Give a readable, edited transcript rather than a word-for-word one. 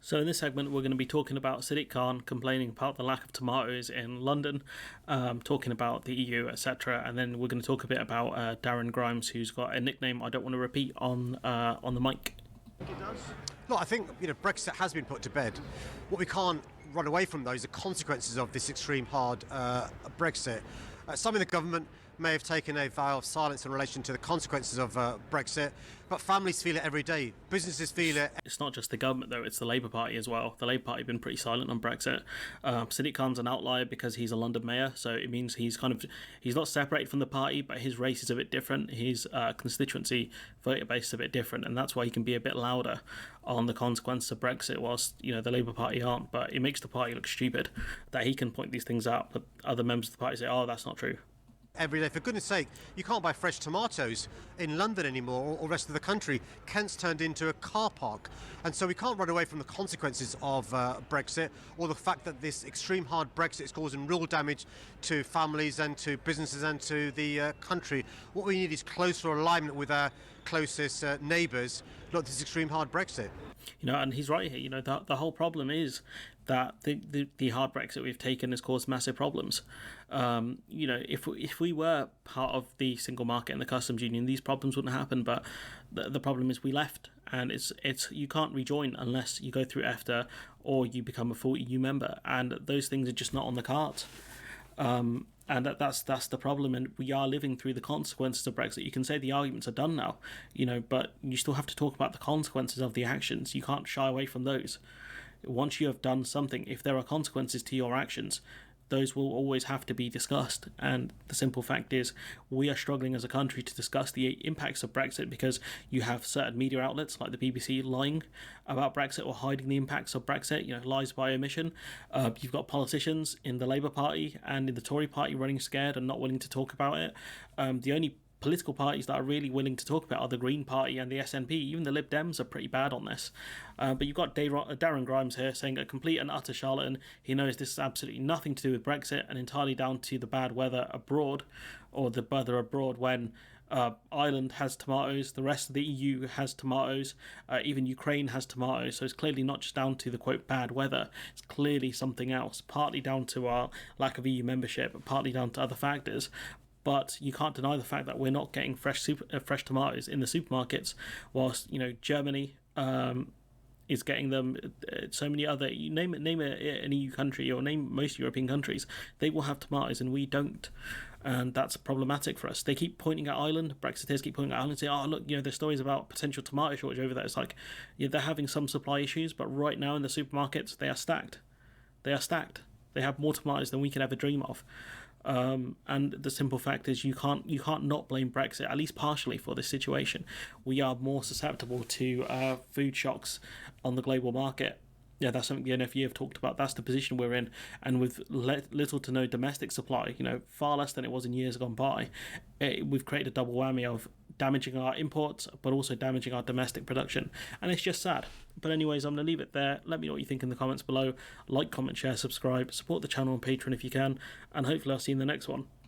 So in this segment, we're going to be talking about Sadiq Khan complaining about the lack of tomatoes in London, talking about the EU, etc., and then we're going to talk a bit about Darren Grimes, who's got a nickname I don't want to repeat on the mic. Look, I think Brexit has been put to bed. What we can't run away from, though, is the consequences of this extreme hard Brexit. Some in the government may have taken a vow of silence in relation to the consequences of Brexit, but families feel it every day. Businesses feel it. It's not just the government, though, it's the Labour Party as well. The Labour Party have been pretty silent on Brexit. Sadiq Khan's an outlier because he's a London mayor, so it means he's not separated from the party, but his race is a bit different. His constituency voter base is a bit different, and that's why he can be a bit louder on the consequences of Brexit, whilst the Labour Party aren't. But it makes the party look stupid that he can point these things out, but other members of the party say, oh, that's not true. Every day. For goodness sake, you can't buy fresh tomatoes in London anymore or rest of the country. Kent's turned into a car park. And so we can't run away from the consequences of Brexit, or the fact that this extreme hard Brexit is causing real damage to families and to businesses and to the country. What we need is closer alignment with our closest neighbours, not this extreme hard Brexit. And he's right here. The whole problem is that the hard Brexit we've taken has caused massive problems. If we were part of the single market and the customs union, these problems wouldn't happen. But the problem is we left, and it's you can't rejoin unless you go through EFTA or you become a full EU member, and those things are just not on the cards. And that's the problem, and we are living through the consequences of Brexit. You can say the arguments are done now, but you still have to talk about the consequences of the actions. You can't shy away from those. Once you have done something, if there are consequences to your actions, those will always have to be discussed. And the simple fact is, we are struggling as a country to discuss the impacts of Brexit because you have certain media outlets like the BBC lying about Brexit or hiding the impacts of Brexit, lies by omission. You've got politicians in the Labour Party and in the Tory Party running scared and not willing to talk about it. The only political parties that are really willing to talk about are the Green Party and the SNP. Even the Lib Dems are pretty bad on this. But you've got Darren Grimes here saying a complete and utter charlatan. He knows this is absolutely nothing to do with Brexit and entirely down to the bad weather abroad, or the weather abroad when Ireland has tomatoes, the rest of the EU has tomatoes, even Ukraine has tomatoes. So it's clearly not just down to the quote bad weather. It's clearly something else, partly down to our lack of EU membership, but partly down to other factors. But you can't deny the fact that we're not getting fresh tomatoes in the supermarkets, whilst Germany is getting them. So many other name an EU country or name most European countries, they will have tomatoes and we don't, and that's problematic for us. They keep pointing at Ireland. Brexiteers keep pointing at Ireland and say, "Oh, look, there's stories about potential tomato shortage over there." It's like they're having some supply issues, but right now in the supermarkets they are stacked. They have more tomatoes than we could ever dream of. And the simple fact is you can't not blame Brexit, at least partially, for this situation. We are more susceptible to food shocks on the global market. Yeah, that's something the NFU have talked about. That's the position we're in, and with little to no domestic supply, far less than it was in years gone by, we've created a double whammy of damaging our imports, but also damaging our domestic production, and it's just sad. But anyways, I'm going to leave it there. Let me know what you think in the comments below. Like, comment, share, subscribe, support the channel on Patreon if you can, and hopefully I'll see you in the next one.